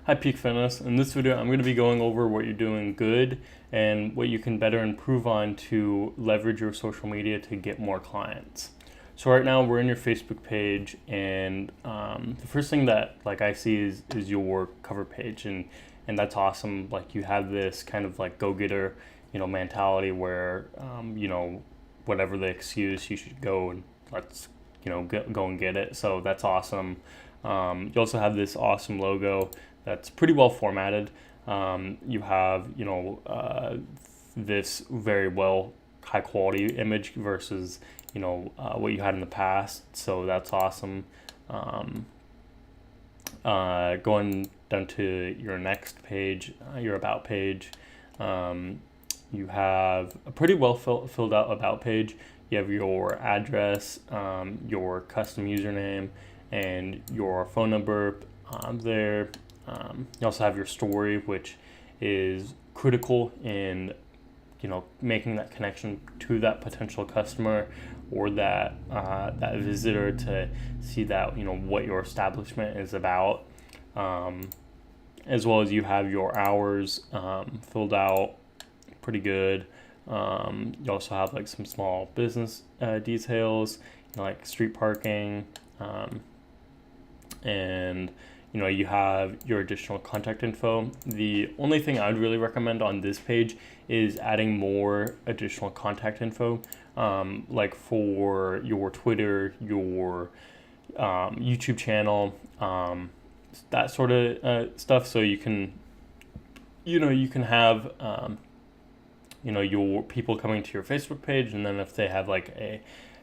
Hi Peak Fitness. In this video, I'm going to be going over what you're doing good and what you can better improve on to leverage your social media to get more clients. So right now we're in your Facebook page, and the first thing that I see is your cover page, and that's awesome. Like, you have this kind of like go-getter, mentality where whatever the excuse, you should go and let's go and get it. So that's awesome. You also have this awesome logo that's pretty well formatted. You have this very well high quality image versus what you had in the past. So that's awesome. Going down to your next page, your about page, you have a pretty well filled out about page. You have your address, your custom username, and your phone number there. You also have your story, which is critical in making that connection to that potential customer or that visitor to see that what your establishment is about, as well as you have your hours filled out pretty good. You also have like some small business details, like street parking, and you have your additional contact info. The only thing I would really recommend on this page is adding more additional contact info, like for your Twitter, your YouTube channel, that sort of stuff. So you can have your people coming to your Facebook page, and then if they have like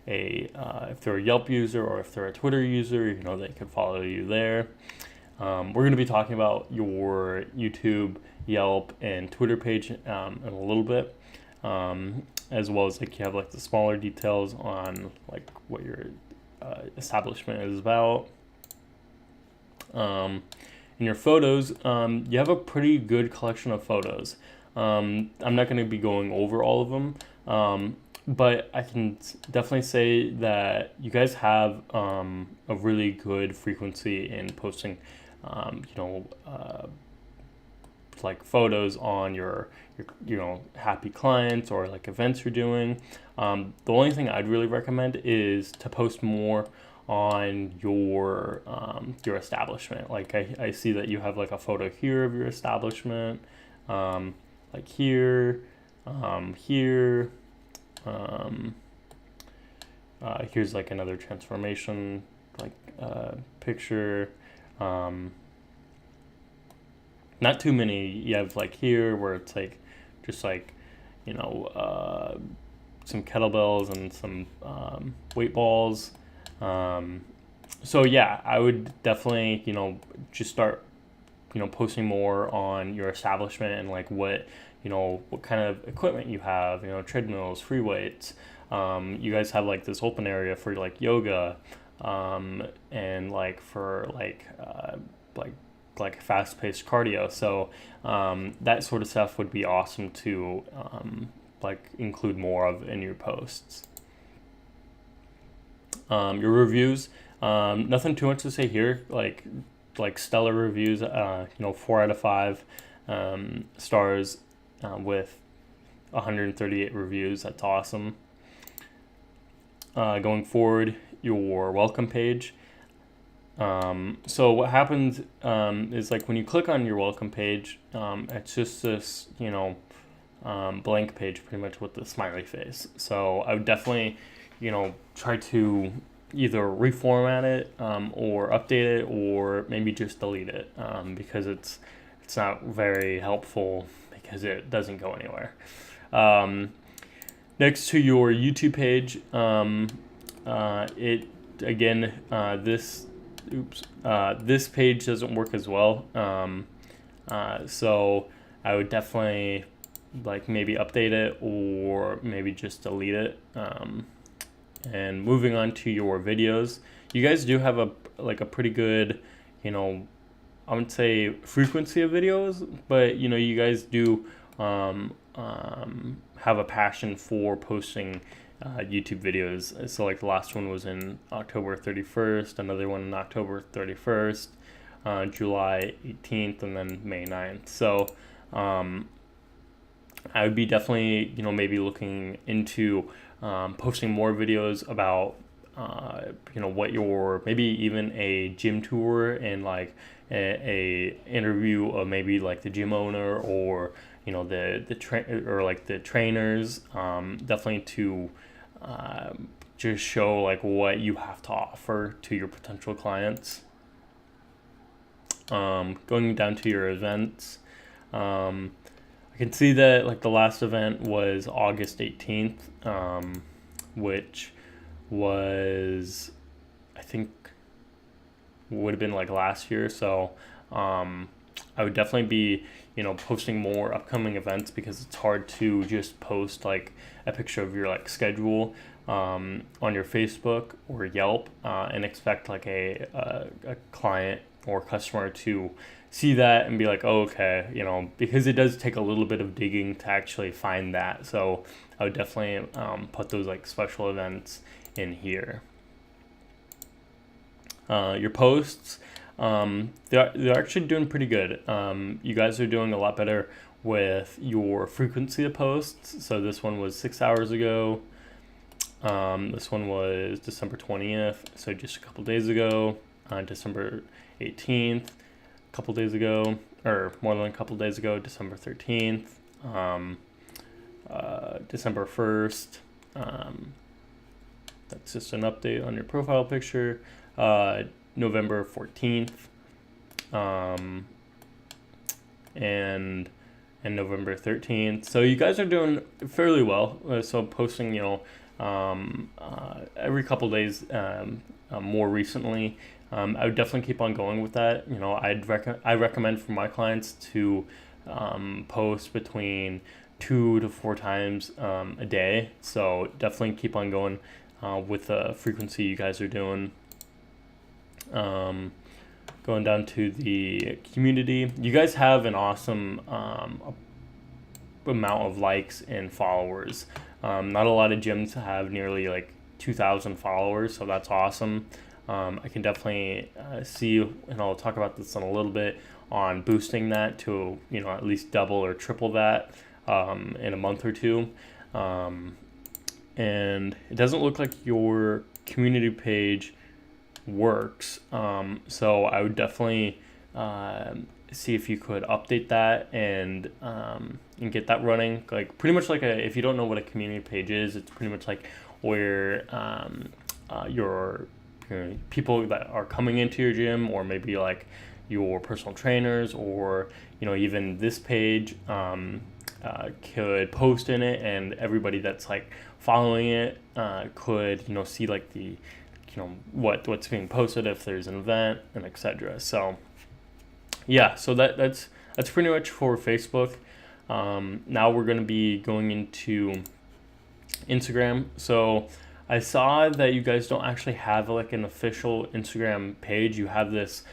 if they're a Yelp user or if they're a Twitter user, they could follow you there. We're going to be talking about your YouTube, Yelp, and Twitter page in a little bit, as well as you have the smaller details on what your establishment is about. In your photos, you have a pretty good collection of photos. I'm not going to be going over all of them, but I can definitely say that you guys have a really good frequency in posting photos on your happy clients or events you're doing. The only thing I'd really recommend is to post more on your establishment. I see that you have a photo here of your establishment, here, here. Here's another transformation picture. Not too many. You have here where it's just some kettlebells and some weight balls. So yeah, I would definitely just start posting more on your establishment and what kind of equipment you have, treadmills, free weights. You guys have this open area for yoga, and for fast-paced cardio. So that sort of stuff would be awesome to include more of in your posts. Your reviews, nothing too much to say here. Stellar reviews, 4 out of 5 stars with 138 reviews. That's awesome. Going forward, your welcome page. So what happens is when you click on your welcome page, it's just this blank page pretty much with the smiley face. So I would definitely try to either reformat it or update it, or maybe just delete it, because it's not very helpful because it doesn't go anywhere. Next to your YouTube page, this page doesn't work as well. So I would definitely maybe update it or maybe just delete it. And moving on to your videos, you guys do have a pretty good, I wouldn't say frequency of videos, but you guys do have a passion for posting YouTube videos. So the last one was in October 31st, another one in October 31st. July 18th, and then May 9th. So I would be definitely, maybe looking into posting more videos about, what your, maybe even a gym tour and like a interview of maybe like the gym owner or, or like the trainers, definitely to just show like what you have to offer to your potential clients. Going down to your events, I can see that like the last event was August 18th, which was, I think, would have been like last year. So I would definitely be, posting more upcoming events, because it's hard to just post like a picture of your like schedule on your Facebook or Yelp and expect like a client or customer to see that and be like, oh, okay, because it does take a little bit of digging to actually find that. So I would definitely put those like special events in here. Your posts, they're actually doing pretty good. You guys are doing a lot better with your frequency of posts. So this one was 6 hours ago. This one was December 20th, so just a couple days ago. December 18th, a couple days ago, or more than a couple days ago, December 13th, December 1st. That's just an update on your profile picture. November 14th, and November 13th. So you guys are doing fairly well. So posting, every couple days, more recently. I would definitely keep on going with that. I recommend for my clients to post between 2 to 4 times a day. So definitely keep on going with the frequency you guys are doing. Going down to the community, you guys have an awesome amount of likes and followers. Not a lot of gyms have nearly like 2,000 followers, so that's awesome. I can definitely see, and I'll talk about this in a little bit, on boosting that to at least double or triple that in a month or two. And it doesn't look like your community page works, so I would definitely see if you could update that and get that running. Like pretty much like if you don't know what a community page is, it's pretty much like where your people that are coming into your gym, or maybe like your personal trainers, or even this page could post in it, and everybody that's like following it could see like the what's being posted, if there's an event, and etc. So yeah, so that's pretty much for Facebook. Now we're going to be going into Instagram. So I saw that you guys don't actually have like an official Instagram page. You have this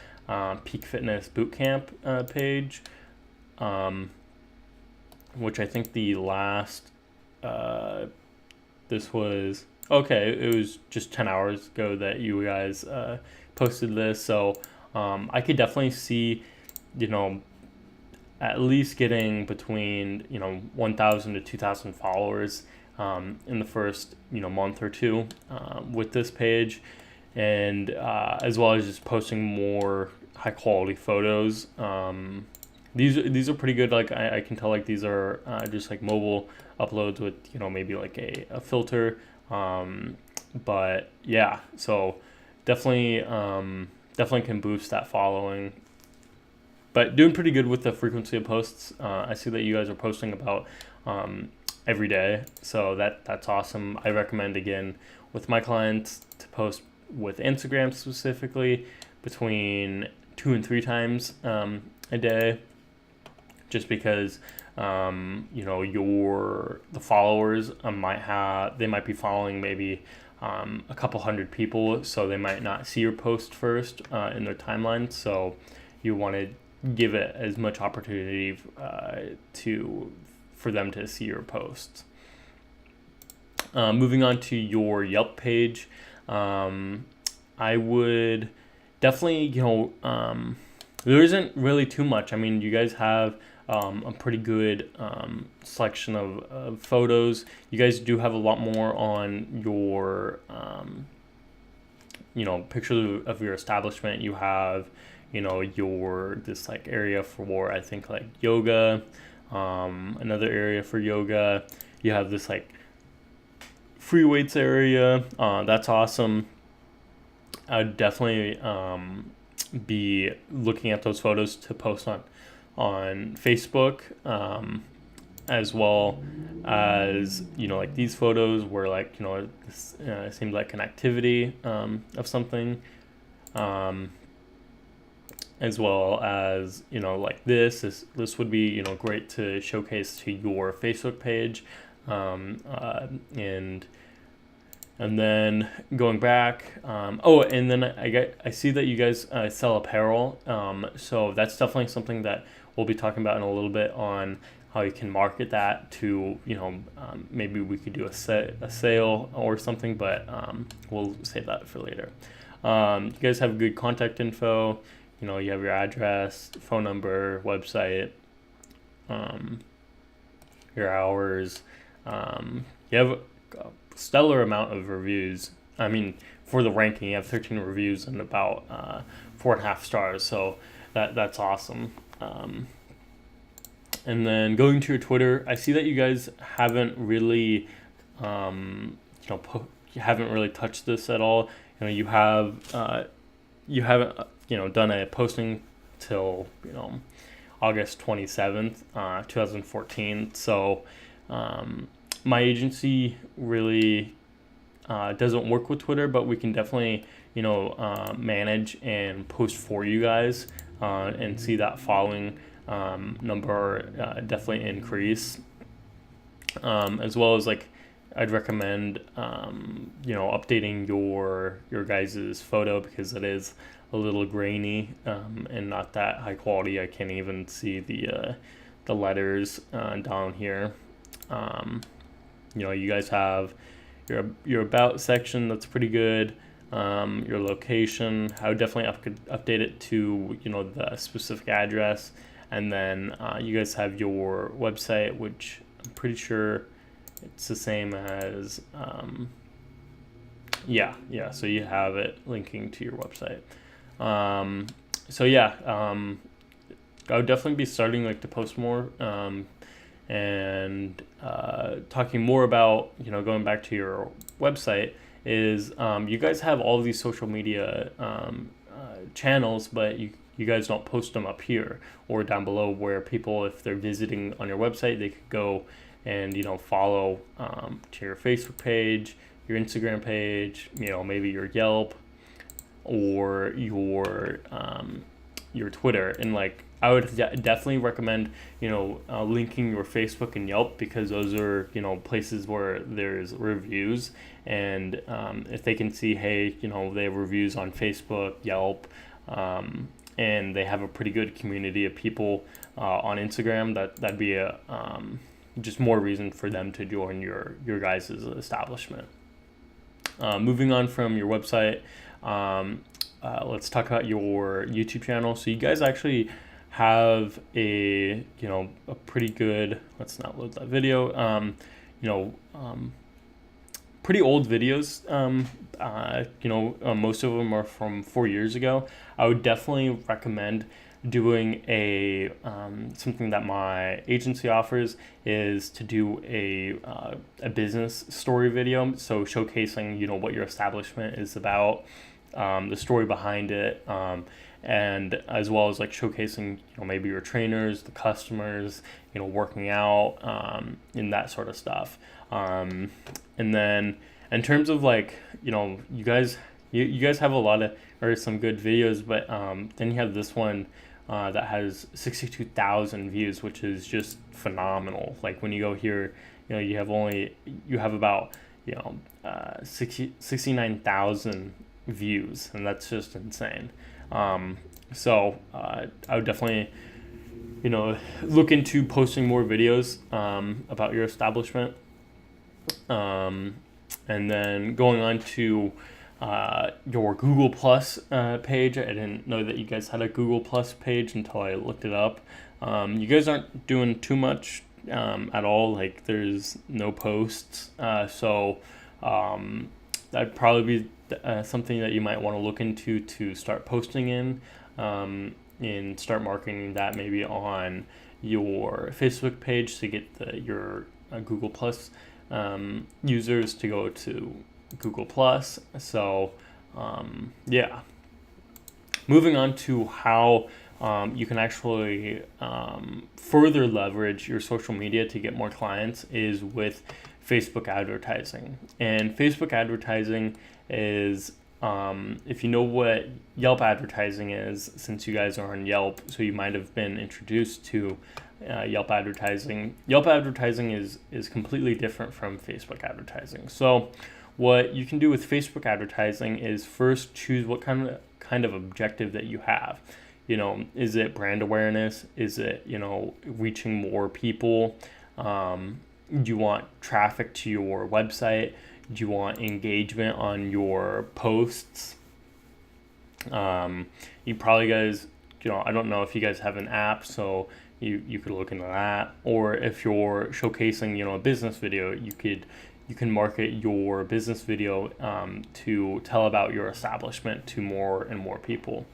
Peak Fitness Bootcamp page, which I think the last this was okay. It was just 10 hours ago that you guys posted this. So I could definitely see, at least getting between 1,000 to 2,000 followers in the first month or two with this page, and as well as just posting more high quality photos. These are pretty good. Like I can tell like these are just like mobile uploads with maybe like a filter. But yeah, so definitely can boost that following. But doing pretty good with the frequency of posts. I see that you guys are posting about every day, so that's awesome. I recommend, again, with my clients, to post with Instagram specifically between 2 and 3 times a day, just because the followers might be following maybe a couple hundred people, so they might not see your post first in their timeline. So you want to give it as much opportunity for them to see your posts. Moving on to your Yelp page, I would definitely there isn't really too much. I mean, you guys have a pretty good selection of photos. You guys do have a lot more on your, pictures of your establishment. You have, your this like area for, I think, like yoga, another area for yoga. You have this like free weights area. That's awesome. I'd definitely be looking at those photos to post on Facebook, as well as like these photos where like this seems like an activity of something, as well as like this would be great to showcase to your Facebook page, and then going back, and then I see that you guys sell apparel. So that's definitely something that we'll be talking about in a little bit on how you can market that to, maybe we could do a sale or something, but we'll save that for later. You guys have good contact info. You have your address, phone number, website, your hours. You have stellar amount of reviews. I mean, for the ranking, you have 13 reviews and about 4.5 stars. So that's awesome. And then going to your Twitter, I see that you guys haven't really, you haven't really touched this at all. You haven't done a posting till August 27th, 2014. So my agency really doesn't work with Twitter, but we can definitely manage and post for you guys, and see that following number definitely increase, as well as like I'd recommend updating your guys' photo, because it is a little grainy and not that high quality. I can't even see the letters down here. You guys have your about section that's pretty good. Your location, I would definitely update it to the specific address, and then you guys have your website, which I'm pretty sure it's the same as so you have it linking to your website. I would definitely be starting like to post more, and talking more about going back to your website is you guys have all these social media channels, but you guys don't post them up here or down below, where people, if they're visiting on your website, they could go and follow to your Facebook page, your Instagram page, maybe your Yelp or your Twitter. And like I would definitely recommend linking your Facebook and Yelp, because those are places where there's reviews, and if they can see, hey, they have reviews on Facebook, Yelp, and they have a pretty good community of people on Instagram, that'd be a just more reason for them to join your guys' establishment. Moving on from your website, let's talk about your YouTube channel. So you guys actually have a pretty good, let's not load that video, pretty old videos. Most of them are from 4 years ago. I would definitely recommend doing a something that my agency offers, is to do a business story video. So showcasing what your establishment is about, the story behind it, and as well as like showcasing maybe your trainers, the customers, working out, and that sort of stuff. And then in terms of like you guys have a lot of, or some good videos, but then you have this one that has 62,000 views, which is just phenomenal. Like when you go here, you have about 69,000 views, and that's just insane. So I would definitely look into posting more videos about your establishment, and then going on to your Google Plus page. I didn't know that you guys had a Google Plus page until I looked it up. You guys aren't doing too much at all. Like, there's no posts, so that'd probably be something that you might want to look into to start posting in, and start marketing that maybe on your Facebook page to get your Google Plus users to go to Google Plus. So yeah, moving on to how you can actually further leverage your social media to get more clients is with Facebook advertising. And Facebook advertising is, if you know what Yelp advertising is, since you guys are on Yelp, so you might have been introduced to Yelp advertising. Yelp advertising is completely different from Facebook advertising. So what you can do with Facebook advertising is first choose what kind of objective that you have. You know, is it brand awareness? Is it, you know, reaching more people? Do you want traffic to your website? Do you want engagement on your posts? You probably guys, you know, I don't know if you guys have an app, so you could look into that. Or if you're showcasing, you know, a business video, you can market your business video to tell about your establishment to more and more people.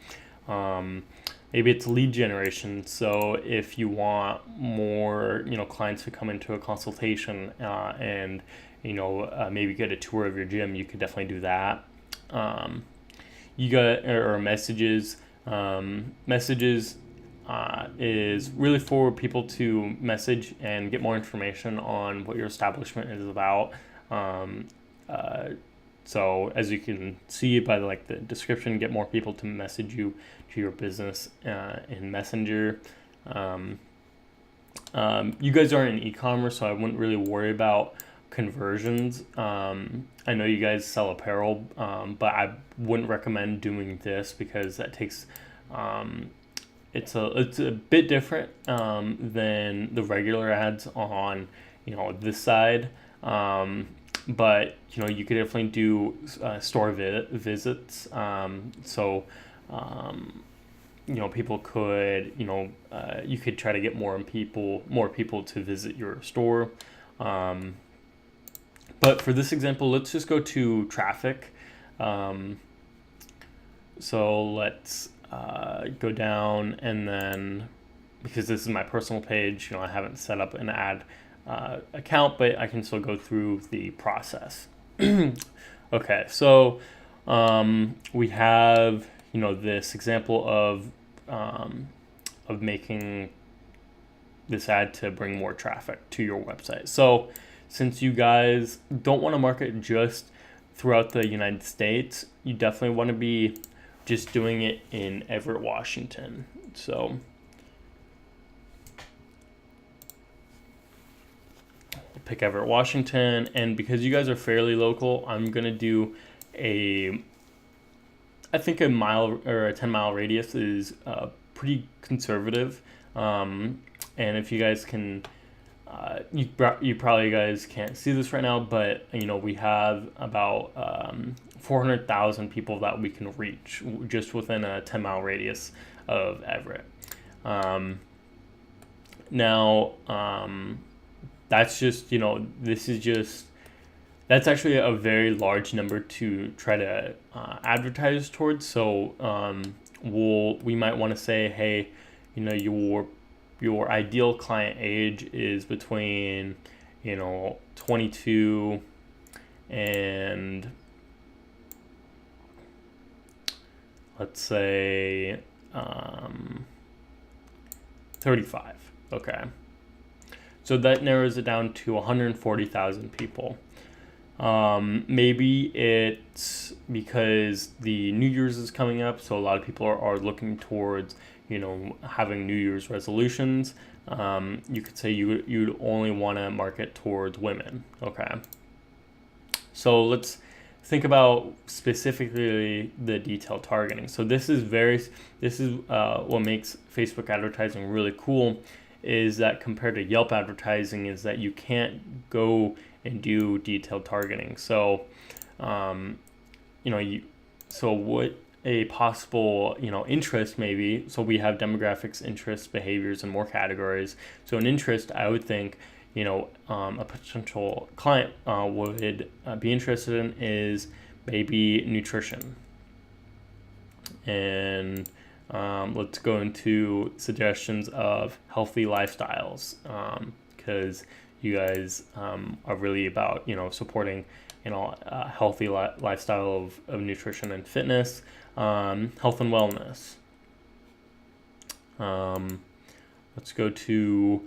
Maybe it's lead generation. So if you want more, you know, clients to come into a consultation and, you know, maybe get a tour of your gym, you could definitely do that. You got, or messages. Messages is really for people to message and get more information on what your establishment is about. So as you can see by the description, get more people to message you to your business in Messenger. You guys are in e-commerce, so I wouldn't really worry about conversions. I know you guys sell apparel, but I wouldn't recommend doing this because that takes it's a bit different than the regular ads on, you know, this side. But, you know, you could definitely do store visits. So, you know, people could, you know, you could try to get more people to visit your store. But for this example, let's just go to traffic. So let's go down, and then, because this is my personal page, you know, I haven't set up an ad account, but I can still go through the process. Okay, so we have, you know, this example of making this ad to bring more traffic to your website. So since you guys don't want to market just throughout the United States, you definitely want to be just doing it in Everett, Washington. So pick Everett, Washington, and because you guys are fairly local, I'm gonna do I think a mile or a 10-mile radius is pretty conservative. And if you guys can, you probably guys can't see this right now, but you know, we have about 400,000 people that we can reach just within a 10-mile radius of Everett. Now, that's just, you know, that's actually a very large number to try to advertise towards. So we might want to say, hey, you know, your ideal client age is between, you know, 22 and let's say 35. Okay. So that narrows it down to 140,000 people. Maybe it's because the New Year's is coming up, so a lot of people are looking towards, you know, having New Year's resolutions. You could say you'd only want to market towards women. Okay. So let's think about specifically the detailed targeting. So this is what makes Facebook advertising really cool, is that compared to Yelp advertising is that you can't go and do detailed targeting. So so what a possible, interest maybe. So we have demographics, interests, behaviors, and more categories. So an interest, I would think, a potential client would be interested in is maybe nutrition. And let's go into suggestions of healthy lifestyles, because you guys are really about supporting a healthy lifestyle of nutrition and fitness, health and wellness. Let's go to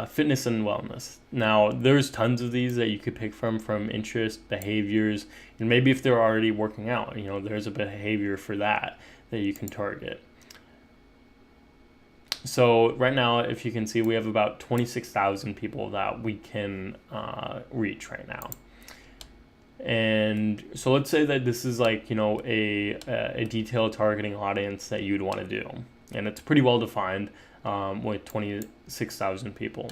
fitness and wellness. Now, there's tons of these that you could pick from interest, behaviors, and maybe if they're already working out, there's a behavior for that you can target. So right now, if you can see, we have about 26,000 people that we can reach right now. And so let's say that this is like, a detailed targeting audience that you'd want to do. And it's pretty well defined with 26,000 people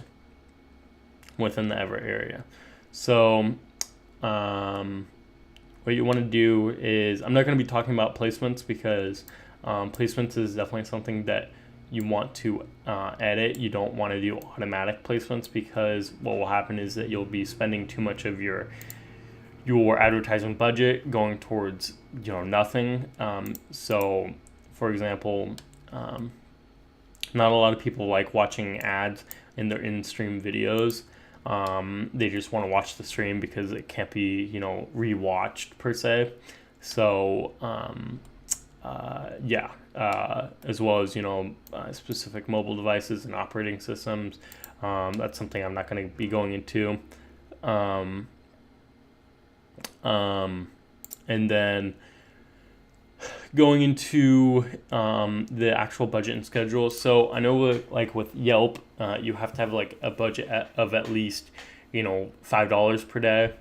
within the Everett area. So what you want to do is, I'm not going to be talking about placements because placements is definitely something that you want to edit. You don't want to do automatic placements, because what will happen is that you'll be spending too much of your advertising budget going towards nothing. So for example, not a lot of people like watching ads in their in-stream videos. They just want to watch the stream because it can't be rewatched per se. So as well as specific mobile devices and operating systems. That's something I'm not going to be going into. And then going into the actual budget and schedule. So I know with Yelp, you have to have like a budget of at least $5 per day.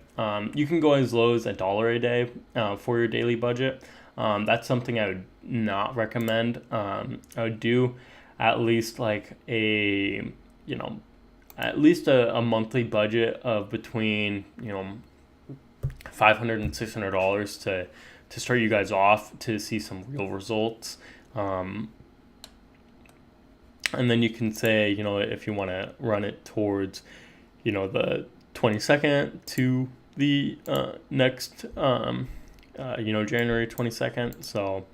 You can go as low as $1 a day for your daily budget. That's something I would not recommend. I would do at least like a monthly budget of between $500 and $600 to start you guys off to see some real results. And then you can say, if you want to run it towards, the 22nd to the next, January 22nd. So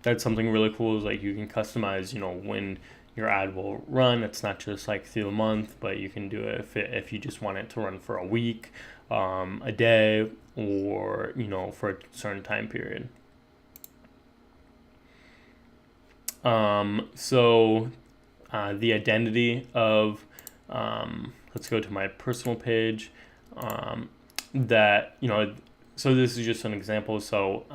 that's something really cool, is like you can customize, when your ad will run. It's not just like through the month, but you can do it if you just want it to run for a week, a day, or for a certain time period. So the identity of let's go to my personal page. So this is just an example. So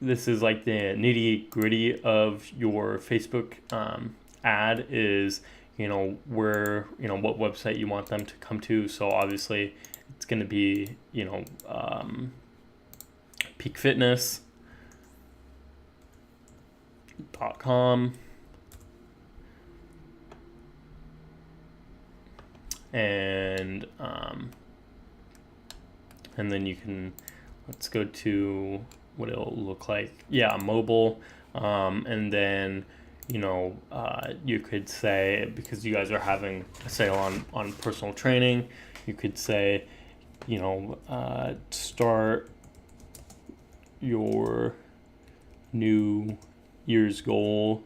this is like the nitty gritty of your Facebook ad is, where, what website you want them to come to. So obviously it's going to be, peakfitness.com. And then you can, let's go to what it'll look like. Yeah, mobile. And then, you could say, because you guys are having a sale on personal training, you could say, start your new year's goals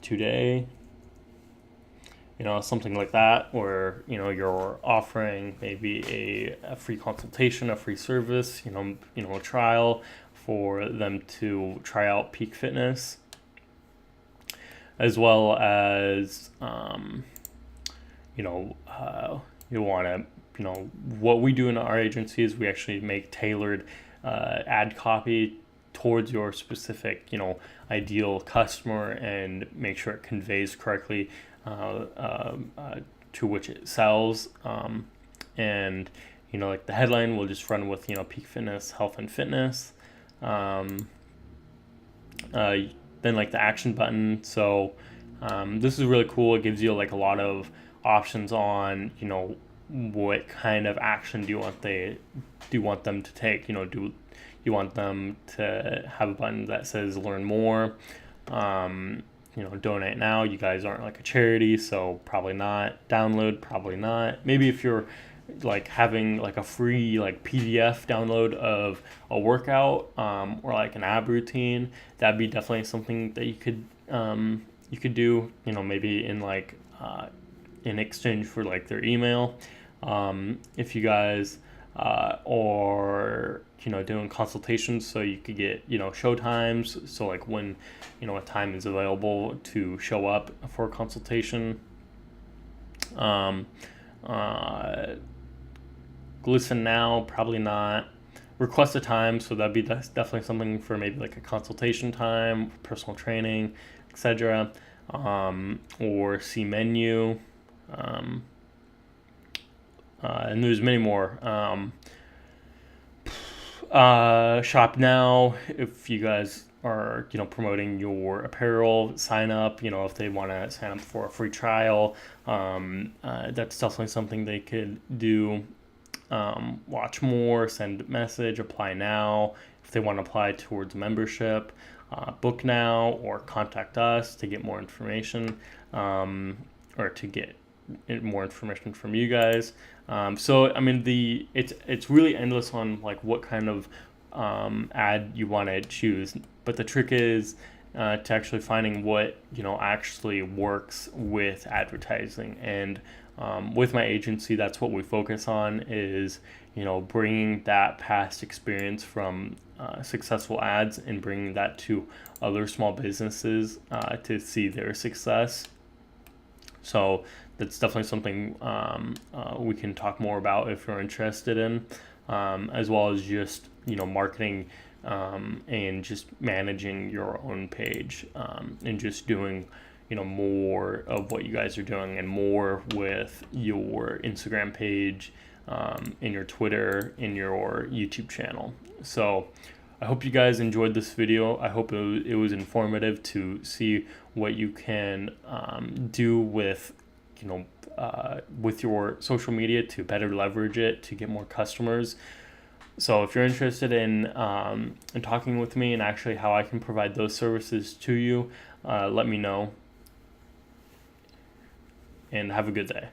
today. Something like that, where you're offering maybe a free consultation, a free service, a trial for them to try out Peak Fitness, as well as you want to, what we do in our agency is we actually make tailored ad copy towards your specific ideal customer, and make sure it conveys correctly to which it sells. And like the headline will just run with Peak Fitness, health and fitness. Then like the action button, so This is really cool. It gives you like a lot of options on, what kind of action do you want them to take? Do you want them to have a button that says learn more? Donate now. You guys aren't like a charity, so probably not. Download, probably not. Maybe if you're like having like a free like PDF download of a workout, or like an ab routine, that'd be definitely something that you could do. Maybe in exchange for like their email. If you guys are doing consultations, so you could get show times, so like when a time is available to show up for a consultation. Listen now, probably not. Request a time, so that's definitely something for maybe like a consultation time, personal training, etc. Or see menu. And there's many more. Shop now, if you guys are promoting your apparel, sign up. If they want to sign up for a free trial, that's definitely something they could do. Watch more, send a message, apply now if they want to apply towards membership. Book now, or contact us to get more information, or to get more information from you guys. So I mean, it's really endless on like what kind of ad you want to choose, but the trick is to actually finding what actually works with advertising. And with my agency, that's what we focus on, is bringing that past experience from successful ads and bringing that to other small businesses to see their success. So that's definitely something we can talk more about if you're interested in, as well as just marketing and just managing your own page, and just doing more of what you guys are doing, and more with your Instagram page, in your Twitter, in your YouTube channel. So I hope you guys enjoyed this video. I hope it was informative to see what you can do with with your social media to better leverage it to get more customers. So if you're interested in talking with me and actually how I can provide those services to you, let me know, and have a good day.